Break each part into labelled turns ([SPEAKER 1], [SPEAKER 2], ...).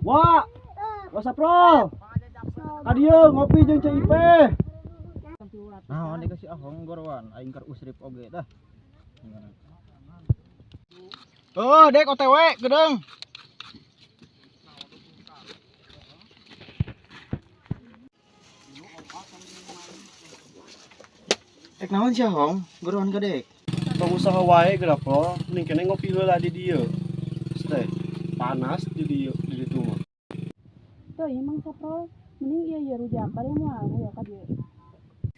[SPEAKER 1] Wah, wasa pro. Adieu ngopi jeung Cai Ipeh.
[SPEAKER 2] Nah, ini kasih ahong gorwan, aing keur usrip oge dah. Oh, dek OTW gedeng. Dek naon sih ahong? Gorwan ka dek.
[SPEAKER 1] Pengusaha wae geura pro, ning kene ngopi heula di dieu. Teh, panas di dieu di ditu mah.
[SPEAKER 3] Tuh, emang sapro, mending iya rujak kali moal ya ka dieu.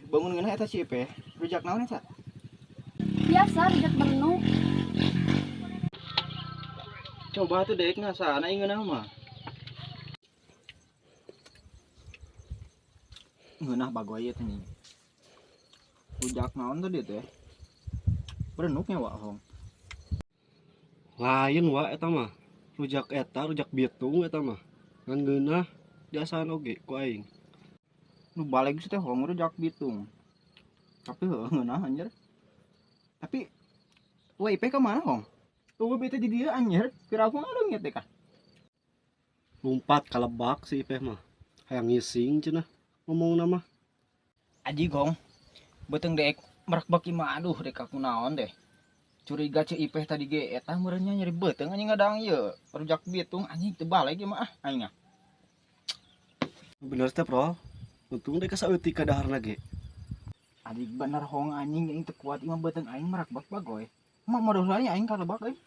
[SPEAKER 2] Bangun ngeunah eta si Ipeh. Rujak naon eta?
[SPEAKER 3] Biasa rujak menu.
[SPEAKER 2] Coba tuh dek ngasana aing ngeunah mah. Ngeunah bagoy teh nih. Rujak naon tuh dia teh? Berenuknya wa ahong.
[SPEAKER 1] Lain wa eta mah. Rujak eta, rujak bitung eta mah. Ngan geunah diasaan oge ku aing.
[SPEAKER 2] Nu balik teh hong rujak bitung. Tapi heuh ngeunah anjir. Tapi WIP ke mana hong? Tuh bete di dia anjir. Kira aku ngalung ya teh kah?
[SPEAKER 1] Lompat ka lebak si Ipeh mah. Hayang ngising cenah ngomong nama.
[SPEAKER 2] Aji gong. Beteng dek merak baki mah aduh dek aku naon deh. Curiga ce Ipeh tadi ge eta meureunnya nyari beteng anjing ngadang ieu. Rujak bitung anjing teu balik ge mah aing.
[SPEAKER 1] Bener teh pro. Untung dek saeutik ka daharna ge.
[SPEAKER 2] Adik bener hong anjing yang teu kuat imah beteng aing merak bak bagoy. Mah modal aing ka lebak euy.